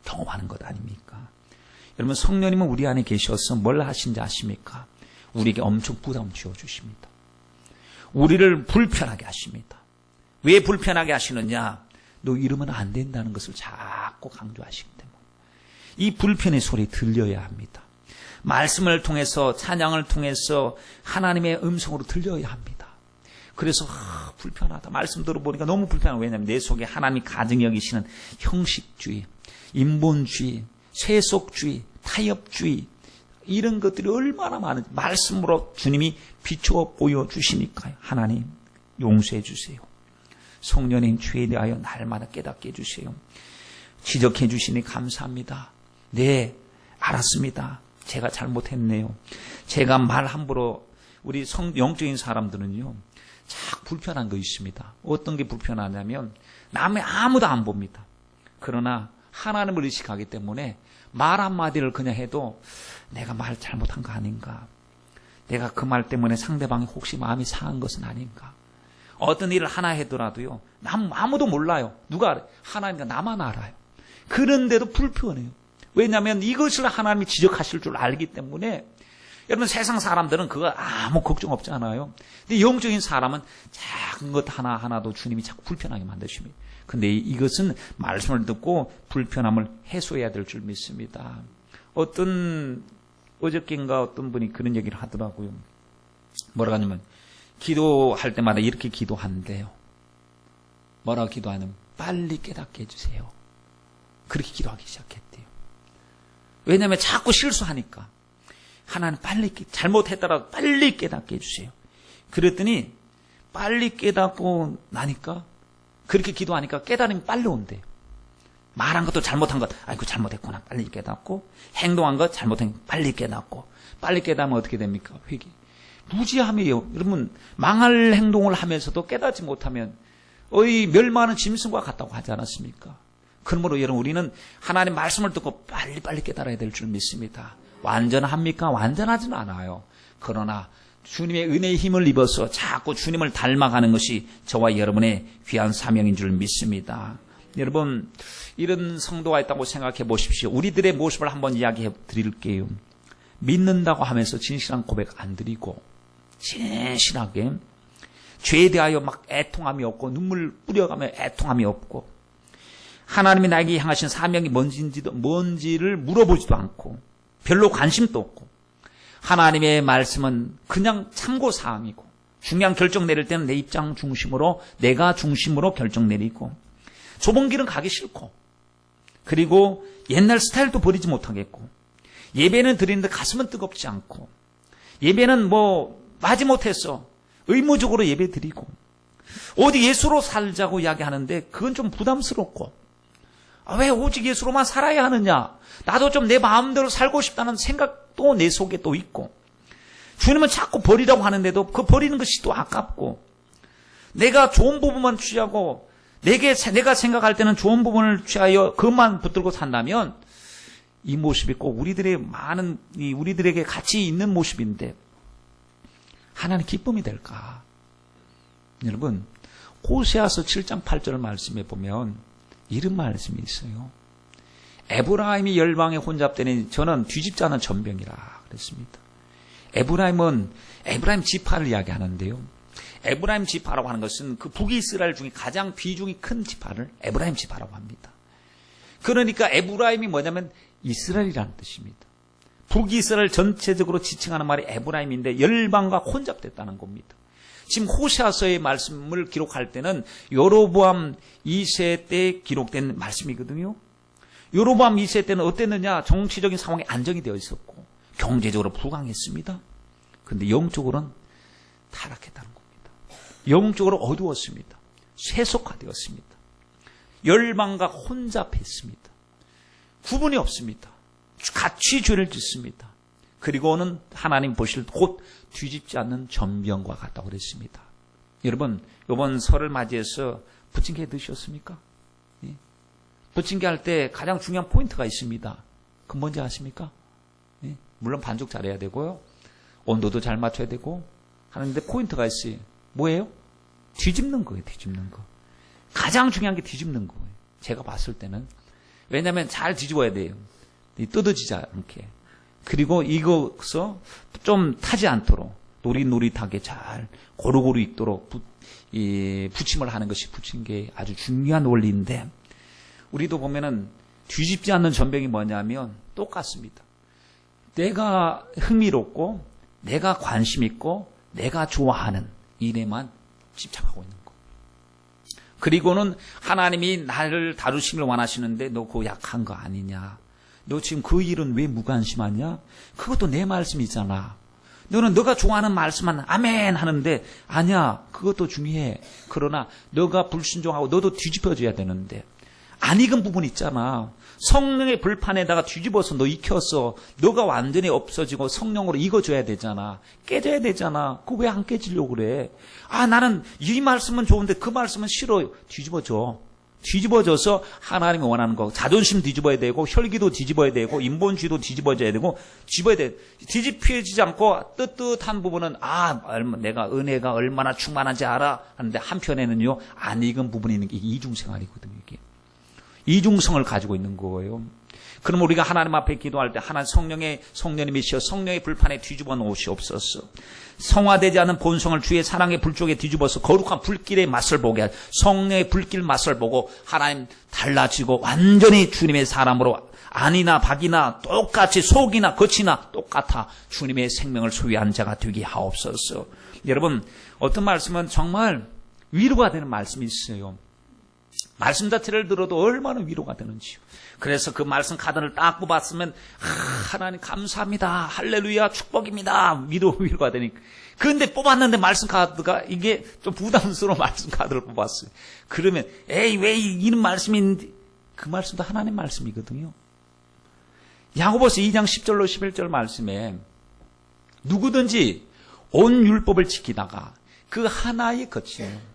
경험하는 것 아닙니까? 여러분, 성령님은 우리 안에 계셔서 뭘 하신지 아십니까? 우리에게 엄청 부담 지어주십니다. 우리를 불편하게 하십니다. 왜 불편하게 하시느냐? 너 이러면 안 된다는 것을 자꾸 강조하시기 때문에 이 불편의 소리 들려야 합니다. 말씀을 통해서, 찬양을 통해서 하나님의 음성으로 들려야 합니다. 그래서 불편하다. 말씀 들어보니까 너무 불편하다. 왜냐하면 내 속에 하나님이 가증히 여기시는 형식주의, 인본주의, 세속주의, 타협주의, 이런 것들이 얼마나 많은지 말씀으로 주님이 비추어 보여주시니까요. 하나님 용서해 주세요. 성령님 죄에 대하여 날마다 깨닫게 해주세요. 지적해 주시니 감사합니다. 네, 알았습니다. 제가 잘못했네요. 제가 말 함부로, 우리 영적인 사람들은요, 참 불편한 거 있습니다. 어떤 게 불편하냐면 남의 아무도 안 봅니다. 그러나 하나님을 의식하기 때문에 말 한마디를 그냥 해도 내가 말 잘못한 거 아닌가, 내가 그 말 때문에 상대방이 혹시 마음이 상한 것은 아닌가. 어떤 일을 하나 하더라도요, 아무도 몰라요. 누가 알아요? 하나님과 나만 알아요. 그런데도 불편해요. 왜냐하면 이것을 하나님이 지적하실 줄 알기 때문에. 여러분, 세상 사람들은 그거 아무 걱정 없잖아요. 근데 영적인 사람은 작은 것 하나하나도 주님이 자꾸 불편하게 만드십니다. 근데 이것은 말씀을 듣고 불편함을 해소해야 될 줄 믿습니다. 어저께인가 어떤 분이 그런 얘기를 하더라고요. 뭐라고 하냐면, 기도할 때마다 이렇게 기도한대요. 뭐라고 기도하냐면, 빨리 깨닫게 해주세요. 그렇게 기도하기 시작했대요. 왜냐하면 자꾸 실수하니까. 하나님 빨리, 잘못했더라도 빨리 깨닫게 해주세요. 그랬더니 빨리 깨닫고 나니까, 그렇게 기도하니까 깨달음이 빨리 온대요. 말한 것도 잘못한 것, 아이고 잘못했구나, 빨리 깨닫고, 행동한 것 잘못한 것 빨리 깨닫고, 빨리 깨닫으면 어떻게 됩니까? 회개. 무지함이에요. 여러분, 망할 행동을 하면서도 깨닫지 못하면 멸망하는 짐승과 같다고 하지 않았습니까? 그러므로 여러분, 우리는 하나님 말씀을 듣고 빨리빨리 깨달아야 될 줄 믿습니다. 완전합니까? 완전하지는 않아요. 그러나 주님의 은혜의 힘을 입어서 자꾸 주님을 닮아가는 것이 저와 여러분의 귀한 사명인 줄 믿습니다. 여러분, 이런 성도가 있다고 생각해 보십시오. 우리들의 모습을 한번 이야기해 드릴게요. 믿는다고 하면서 진실한 고백 안 드리고, 진실하게 죄에 대하여 막 애통함이 없고, 눈물 뿌려가며 애통함이 없고, 하나님이 나에게 향하신 사명이 뭔지를 물어보지도 않고, 별로 관심도 없고, 하나님의 말씀은 그냥 참고사항이고, 중요한 결정 내릴 때는 내 입장 중심으로, 내가 중심으로 결정 내리고, 좁은 길은 가기 싫고, 그리고 옛날 스타일도 버리지 못하겠고, 예배는 드리는데 가슴은 뜨겁지 않고, 예배는 마지못해서 의무적으로 예배 드리고, 어디 예수로 살자고 이야기하는데 그건 좀 부담스럽고, 왜 오직 예수로만 살아야 하느냐, 나도 좀 내 마음대로 살고 싶다는 생각도 내 속에 또 있고, 주님은 자꾸 버리라고 하는데도 그 버리는 것이 또 아깝고, 내가 좋은 부분만 취하고, 내가 생각할 때는 좋은 부분을 취하여 그것만 붙들고 산다면, 이 모습이 꼭 우리들에게 같이 있는 모습인데, 하나님 기쁨이 될까? 여러분, 호세아서 7장 8절 말씀에 보면 이런 말씀이 있어요. 에브라임이 열방에 혼잡되니 저는 뒤집지 않은 전병이라 그랬습니다. 에브라임 지파를 이야기하는데요. 에브라임 지파라고 하는 것은 그 북이스라엘 중에 가장 비중이 큰 지파를 에브라임 지파라고 합니다. 그러니까 에브라임이 뭐냐면 이스라엘이라는 뜻입니다. 북이스라엘 전체적으로 지칭하는 말이 에브라임인데 열방과 혼잡됐다는 겁니다. 지금 호세아서의 말씀을 기록할 때는 여로보암 2세 때 기록된 말씀이거든요. 여로보암 2세 때는 어땠느냐? 정치적인 상황이 안정이 되어 있었고 경제적으로 부강했습니다. 그런데 영적으로는 타락했다는 겁니다. 영적으로 어두웠습니다. 세속화되었습니다. 열방과 혼잡했습니다. 구분이 없습니다. 같이 죄를 짓습니다. 그리고는 하나님 보실 곧 뒤집지 않는 전병과 같다고 그랬습니다. 여러분, 이번 설을 맞이해서 부침개 드셨습니까? 예? 부침개 할 때 가장 중요한 포인트가 있습니다. 그건 뭔지 아십니까? 예? 물론 반죽 잘해야 되고요. 온도도 잘 맞춰야 되고 하는데 포인트가 있어요. 뭐예요? 뒤집는 거예요. 뒤집는 거. 가장 중요한 게 뒤집는 거예요. 제가 봤을 때는. 왜냐하면 잘 뒤집어야 돼요. 뜯어지지 않게. 그리고 이거서 좀 타지 않도록 노릇노릇하게 잘 고루고루 익도록 부침을 하는 것이 부침개의 아주 중요한 원리인데, 우리도 보면은 뒤집지 않는 전병이 뭐냐면 똑같습니다. 내가 흥미롭고 내가 관심 있고 내가 좋아하는 일에만 집착하고 있는 거. 그리고는 하나님이 나를 다루시길 원하시는데 너 그거 약한 거 아니냐? 너 지금 그 일은 왜 무관심하냐? 그것도 내 말씀이잖아. 너는 너가 좋아하는 말씀만 아멘 하는데 아니야. 그것도 중요해. 그러나 너가 불순종하고 너도 뒤집어져야 되는데 안 익은 부분 있잖아. 성령의 불판에다가 뒤집어서 너 익혔어. 너가 완전히 없어지고 성령으로 익어줘야 되잖아. 깨져야 되잖아. 그거 왜 안 깨지려고 그래? 아, 나는 이 말씀은 좋은데 그 말씀은 싫어. 뒤집어져. 뒤집어져서 하나님이 원하는 거. 자존심 뒤집어야 되고 혈기도 뒤집어야 되고 인본주의도 뒤집어져야 되고 뒤집어야 돼. 뒤집혀지지 않고 뜨뜻한 부분은 내가 은혜가 얼마나 충만한지 알아 하는데 한편에는요 안 익은 부분이 있는 게 이중생활이거든요. 이게 이중성을 가지고 있는 거예요. 그럼 우리가 하나님 앞에 기도할 때 하나님 성령님이시여 성령의 불판에 뒤집어 놓으시옵소서. 성화되지 않은 본성을 주의 사랑의 불 쪽에 뒤집어서 거룩한 불길의 맛을 보게 하시고 성령의 불길 맛을 보고 하나님 달라지고 완전히 주님의 사람으로 안이나 박이나 똑같이 속이나 겉이나 똑같아 주님의 생명을 소유한 자가 되게 하옵소서. 여러분 어떤 말씀은 정말 위로가 되는 말씀이 있어요. 말씀 자체를 들어도 얼마나 위로가 되는지요. 그래서 그 말씀 카드를 딱 뽑았으면 하나님 감사합니다. 할렐루야 축복입니다. 위로가 되니까. 그런데 뽑았는데 말씀 카드가 이게 좀 부담스러운 말씀 카드를 뽑았어요. 그러면 에이 왜 이런 말씀이 있는데 그 말씀도 하나님 말씀이거든요. 야고보서 2장 10절로 11절 말씀에 누구든지 온 율법을 지키다가 그 하나의 거치면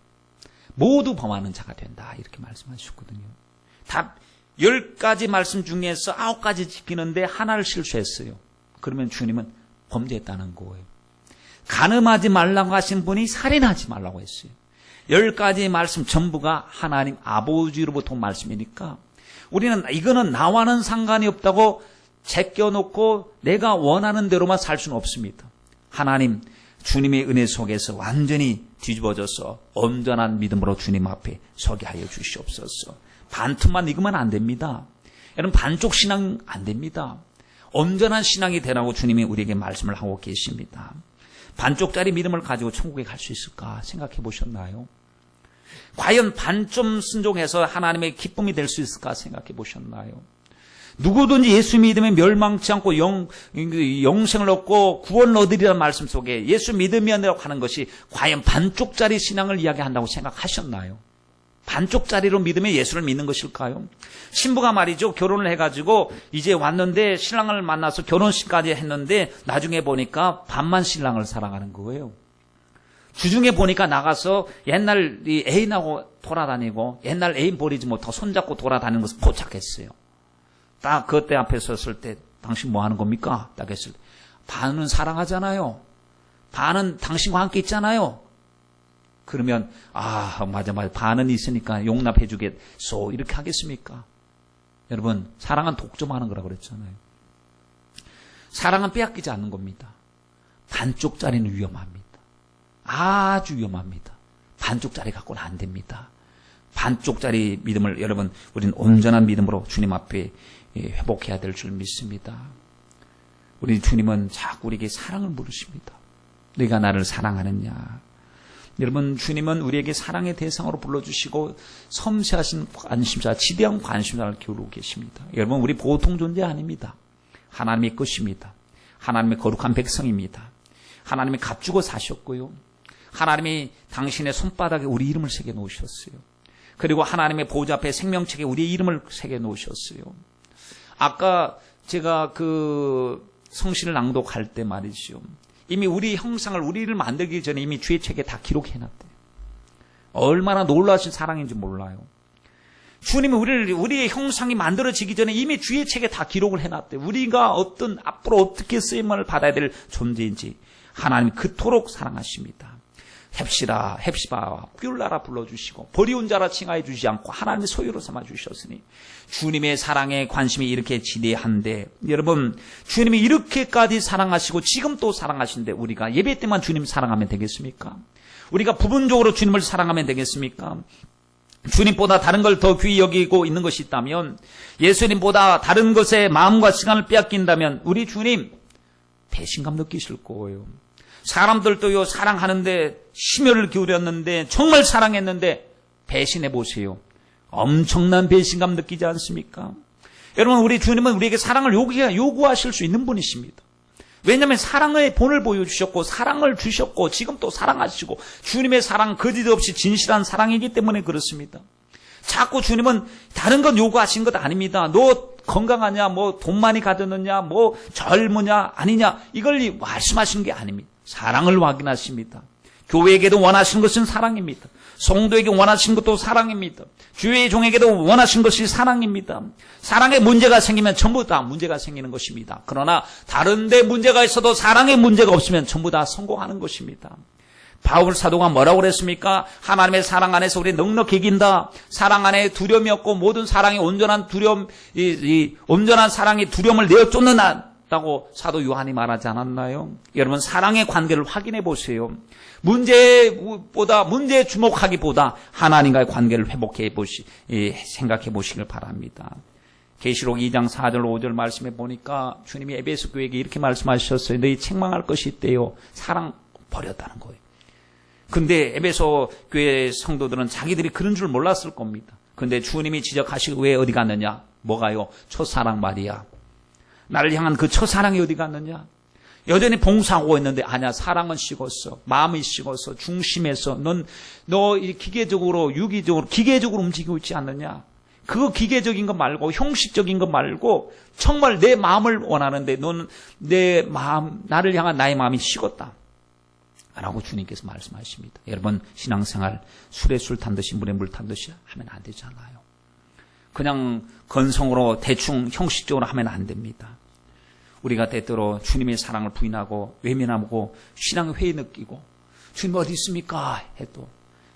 모두 범하는 자가 된다. 이렇게 말씀하셨거든요. 다 10가지 말씀 중에서 9가지 지키는데 하나를 실수했어요. 그러면 주님은 범죄했다는 거예요. 간음하지 말라고 하신 분이 살인하지 말라고 했어요. 10가지 말씀 전부가 하나님 아버지로부터 온 말씀이니까 우리는 이거는 나와는 상관이 없다고 제껴놓고 내가 원하는 대로만 살 수는 없습니다. 하나님 주님의 은혜 속에서 완전히 뒤집어져서 온전한 믿음으로 주님 앞에 서게 하여 주시옵소서. 반틈만 익으면 안 됩니다. 여러분 반쪽 신앙 안 됩니다. 온전한 신앙이 되라고 주님이 우리에게 말씀을 하고 계십니다. 반쪽짜리 믿음을 가지고 천국에 갈 수 있을까 생각해 보셨나요? 과연 반점 순종해서 하나님의 기쁨이 될 수 있을까 생각해 보셨나요? 누구든지 예수 믿으면 멸망치 않고 영생을 얻고 구원을 얻으리라는 말씀 속에 예수 믿으면이라고 하는 것이 과연 반쪽짜리 신앙을 이야기한다고 생각하셨나요? 반쪽짜리로 믿으면 예수를 믿는 것일까요? 신부가 말이죠. 결혼을 해가지고 이제 왔는데 신랑을 만나서 결혼식까지 했는데 나중에 보니까 반만 신랑을 사랑하는 거예요. 주중에 보니까 나가서 옛날 애인하고 돌아다니고 옛날 애인 버리지 못하고 손잡고 돌아다니는 것을 포착했어요. 딱 그때 앞에 섰을 때 당신 뭐 하는 겁니까? 딱 했을 때 반은 사랑하잖아요. 반은 당신과 함께 있잖아요. 그러면 맞아 반은 있으니까 용납해 주겠소 이렇게 하겠습니까? 여러분 사랑은 독점하는 거라고 그랬잖아요. 사랑은 빼앗기지 않는 겁니다. 반쪽짜리는 위험합니다. 아주 위험합니다. 반쪽짜리 갖고는 안 됩니다. 반쪽짜리 믿음을 여러분 우리는 온전한 믿음으로 주님 앞에 회복해야 될 줄 믿습니다. 우리 주님은 자꾸 우리에게 사랑을 물으십니다. 네가 나를 사랑하느냐? 여러분 주님은 우리에게 사랑의 대상으로 불러주시고 섬세하신 관심사, 지대한 관심사를 기울이고 계십니다. 여러분 우리 보통 존재 아닙니다. 하나님의 것입니다. 하나님의 거룩한 백성입니다. 하나님이 값주고 사셨고요. 하나님이 당신의 손바닥에 우리 이름을 새겨 놓으셨어요. 그리고 하나님의 보좌 앞에 생명책에 우리의 이름을 새겨 놓으셨어요. 아까 제가 그 성신을 낭독할 때 말이죠. 이미 우리 형상을 우리를 만들기 전에 이미 주의 책에 다 기록해놨대요. 얼마나 놀라우신 사랑인지 몰라요. 주님이 우리의 형상이 만들어지기 전에 이미 주의 책에 다 기록을 해놨대요. 우리가 앞으로 어떻게 쓰임을 받아야 될 존재인지 하나님이 그토록 사랑하십니다. 헵시바와 뷸라라 불러주시고 버리운 자라 칭하여 주시지 않고 하나님의 소유로 삼아주셨으니 주님의 사랑에 관심이 이렇게 지대한데 여러분 주님이 이렇게까지 사랑하시고 지금 또 사랑하신데 우리가 예배 때만 주님 사랑하면 되겠습니까? 우리가 부분적으로 주님을 사랑하면 되겠습니까? 주님보다 다른 걸 더 귀히 여기고 있는 것이 있다면 예수님보다 다른 것에 마음과 시간을 빼앗긴다면 우리 주님 배신감 느끼실 거예요. 사람들도요, 사랑하는데 심혈을 기울였는데 정말 사랑했는데 배신해 보세요. 엄청난 배신감 느끼지 않습니까? 여러분, 우리 주님은 우리에게 사랑을 요구하실 수 있는 분이십니다. 왜냐하면 사랑의 본을 보여주셨고 사랑을 주셨고 지금 또 사랑하시고 주님의 사랑 거짓 없이 진실한 사랑이기 때문에 그렇습니다. 자꾸 주님은 다른 건 요구하신 것 아닙니다. 너 건강하냐, 뭐 돈 많이 가졌느냐, 뭐 젊으냐 아니냐 이걸 말씀하시는 게 아닙니다. 사랑을 확인하십니다. 교회에게도 원하시는 것은 사랑입니다. 성도에게 원하시는 것도 사랑입니다. 주의 종에게도 원하시는 것이 사랑입니다. 사랑에 문제가 생기면 전부 다 문제가 생기는 것입니다. 그러나 다른 데 문제가 있어도 사랑에 문제가 없으면 전부 다 성공하는 것입니다. 바울 사도가 뭐라고 그랬습니까? 하나님의 사랑 안에서 우리 넉넉히 이긴다. 사랑 안에 두려움이 없고 모든 사랑이 온전한 두려움, 온전한 사랑이 두려움을 내어 쫓는다고 사도 요한이 말하지 않았나요? 여러분, 사랑의 관계를 확인해 보세요. 문제에 주목하기보다 하나님과의 관계를 생각해 보시길 바랍니다. 계시록 2장 4절 5절 말씀해 보니까 주님이 에베소 교회에게 이렇게 말씀하셨어요. 너희 책망할 것이 있대요. 사랑 버렸다는 거예요. 근데 에베소 교회 성도들은 자기들이 그런 줄 몰랐을 겁니다. 근데 주님이 지적하시고 왜 어디 갔느냐? 뭐가요? 첫사랑 말이야. 나를 향한 그 첫사랑이 어디 갔느냐? 여전히 봉사하고 있는데 아니야, 사랑은 식었어. 마음이 식었어. 중심에서 너 기계적으로 유기적으로 기계적으로 움직이고 있지 않느냐? 그거 기계적인 거 말고 형식적인 거 말고 정말 내 마음을 원하는데 너는 내 마음, 나를 향한 나의 마음이 식었다 라고 주님께서 말씀하십니다. 여러분, 신앙생활 술에 술 탄 듯이 물에 물 탄 듯이 하면 안 되잖아요. 그냥 건성으로 대충 형식적으로 하면 안 됩니다. 우리가 때때로 주님의 사랑을 부인하고 외면하고 신앙의 회의 느끼고 주님 어디 있습니까? 해도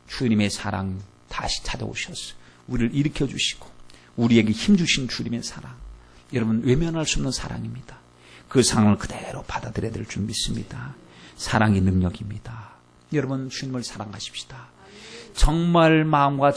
주님의 사랑 다시 찾아오셨어요. 우리를 일으켜주시고 우리에게 힘주신 주님의 사랑. 여러분, 외면할 수 없는 사랑입니다. 그 사랑을 그대로 받아들여야 될 줄 믿습니다. 사랑이 능력입니다. 여러분, 주님을 사랑하십시다. 정말 마음과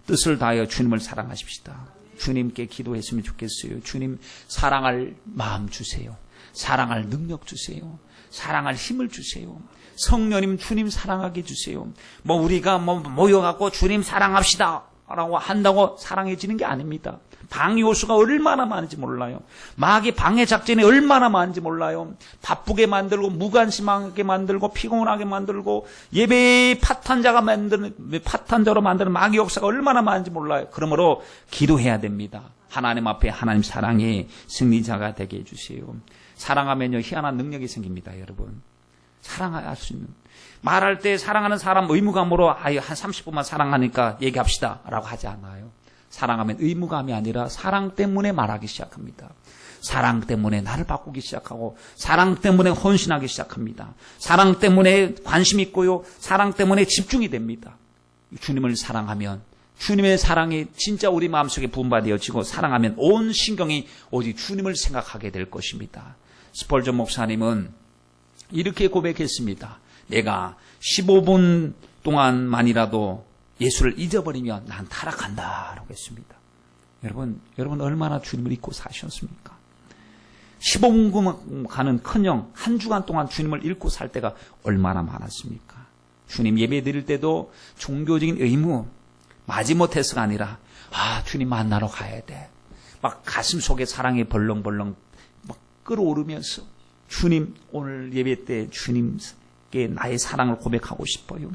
뜻을 다하여 주님을 사랑하십시다. 주님께 기도했으면 좋겠어요. 주님, 사랑할 마음 주세요. 사랑할 능력 주세요. 사랑할 힘을 주세요. 성령님, 주님 사랑하게 주세요. 우리가 모여갖고 주님 사랑합시다 라고 한다고 사랑해지는 게 아닙니다. 방해 요소가 얼마나 많은지 몰라요. 마귀의 방해 작전이 얼마나 많은지 몰라요. 바쁘게 만들고 무관심하게 만들고 피곤하게 만들고 예배의 파탄자로 만드는 마귀 역사가 얼마나 많은지 몰라요. 그러므로 기도해야 됩니다. 하나님 앞에 하나님 사랑의 승리자가 되게 해주세요. 사랑하면요, 희한한 능력이 생깁니다. 여러분, 사랑할 수 있는, 말할 때 사랑하는 사람 의무감으로 한 30분만 사랑하니까 얘기합시다 라고 하지 않아요. 사랑하면 의무감이 아니라 사랑 때문에 말하기 시작합니다. 사랑 때문에 나를 바꾸기 시작하고 사랑 때문에 헌신하기 시작합니다. 사랑 때문에 관심 있고요. 사랑 때문에 집중이 됩니다. 주님을 사랑하면 주님의 사랑이 진짜 우리 마음속에 분바되어지고 사랑하면 온 신경이 오직 주님을 생각하게 될 것입니다. 스펄전 목사님은 이렇게 고백했습니다. 내가 15분 동안만이라도 예수를 잊어버리면 난 타락한다 라고 했습니다. 여러분 얼마나 주님을 잊고 사셨습니까? 15분 가는 큰형 한 주간 동안 주님을 잊고 살 때가 얼마나 많았습니까? 주님 예배 드릴 때도 종교적인 의무 마지못해서가 아니라 주님 만나러 가야 돼. 막 가슴 속에 사랑이 벌렁벌렁 막 끓어오르면서 주님, 오늘 예배 때 주님께 나의 사랑을 고백하고 싶어요.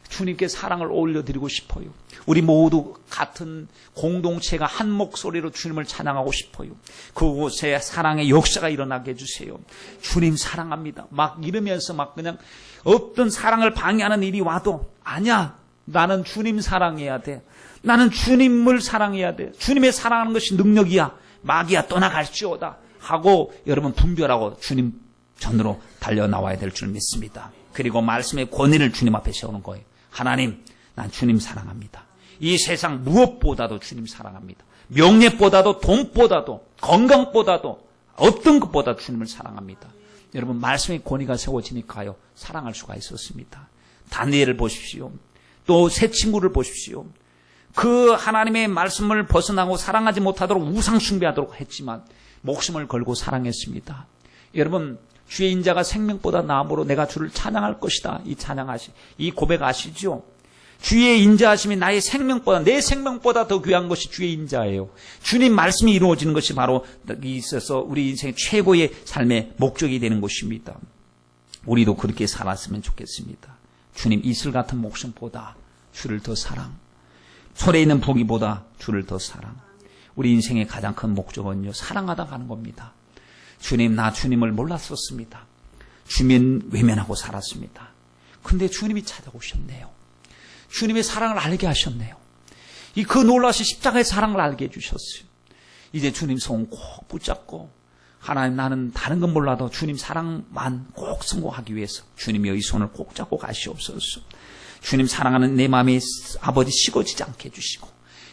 주님께 사랑을 올려드리고 싶어요. 우리 모두 같은 공동체가 한 목소리로 주님을 찬양하고 싶어요. 그곳에 사랑의 역사가 일어나게 해주세요. 주님 사랑합니다. 막 이러면서 막 그냥 어떤 사랑을 방해하는 일이 와도 아니야, 나는 주님 사랑해야 돼. 나는 주님을 사랑해야 돼. 주님의 사랑하는 것이 능력이야. 마귀야 떠나갈지어다 하고 여러분 분별하고 주님 전으로 달려나와야 될 줄 믿습니다. 그리고 말씀의 권위를 주님 앞에 세우는 거예요. 하나님, 난 주님 사랑합니다. 이 세상 무엇보다도 주님 사랑합니다. 명예보다도 돈보다도 건강보다도 어떤 것보다 주님을 사랑합니다. 여러분, 말씀의 권위가 세워지니까요, 사랑할 수가 있었습니다. 다니엘을 보십시오. 또 새 친구를 보십시오. 그 하나님의 말씀을 벗어나고 사랑하지 못하도록 우상 숭배하도록 했지만 목숨을 걸고 사랑했습니다. 여러분, 주의 인자가 생명보다 나음으로 내가 주를 찬양할 것이다. 이 고백하시죠? 주의 인자하심이 나의 생명보다, 내 생명보다 더 귀한 것이 주의 인자예요. 주님 말씀이 이루어지는 것이 바로 있어서 우리 인생의 최고의 삶의 목적이 되는 것입니다. 우리도 그렇게 살았으면 좋겠습니다. 주님 이슬 같은 목숨보다 주를 더 사랑, 손에 있는 부귀보다 주를 더 사랑. 우리 인생의 가장 큰 목적은요, 사랑하다 가는 겁니다. 주님, 나 주님을 몰랐었습니다. 주님 외면하고 살았습니다. 근데 주님이 찾아오셨네요. 주님의 사랑을 알게 하셨네요. 그 놀라신 십자가의 사랑을 알게 해주셨어요. 이제 주님 손 꼭 붙잡고, 하나님, 나는 다른 건 몰라도 주님 사랑만 꼭 성공하기 위해서 주님의 이 손을 꼭 잡고 가시옵소서. 주님 사랑하는 내 마음이 아버지 식어지지 않게 해주시고,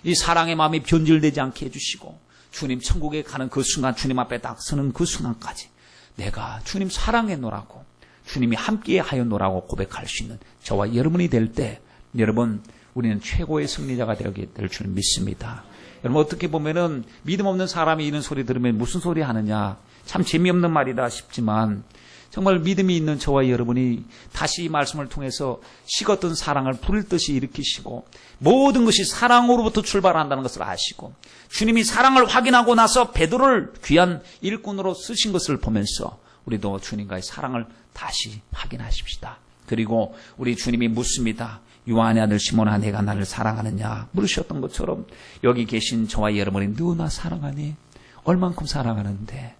이 사랑의 마음이 변질되지 않게 해주시고, 주님 천국에 가는 그 순간, 주님 앞에 딱 서는 그 순간까지 내가 주님 사랑했노라고, 주님이 함께 하였노라고 고백할 수 있는 저와 여러분이 될 때, 여러분, 우리는 최고의 승리자가 되게 될 줄 믿습니다. 여러분, 어떻게 보면은 믿음 없는 사람이 이런 소리 들으면 무슨 소리 하느냐, 참 재미없는 말이다 싶지만, 정말 믿음이 있는 저와 여러분이 다시 이 말씀을 통해서 식었던 사랑을 불을 듯이 일으키시고, 모든 것이 사랑으로부터 출발한다는 것을 아시고, 주님이 사랑을 확인하고 나서 베드로를 귀한 일꾼으로 쓰신 것을 보면서 우리도 주님과의 사랑을 다시 확인하십시다. 그리고 우리 주님이 묻습니다. 요한의 아들 시몬아, 내가 나를 사랑하느냐 물으셨던 것처럼 여기 계신 저와 여러분이 너 나 사랑하니? 얼만큼 사랑하는데?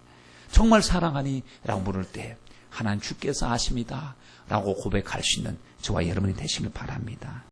정말 사랑하니? 라고 물을 때 하나님 주께서 아십니다 라고 고백할 수 있는 저와 여러분이 되시길 바랍니다.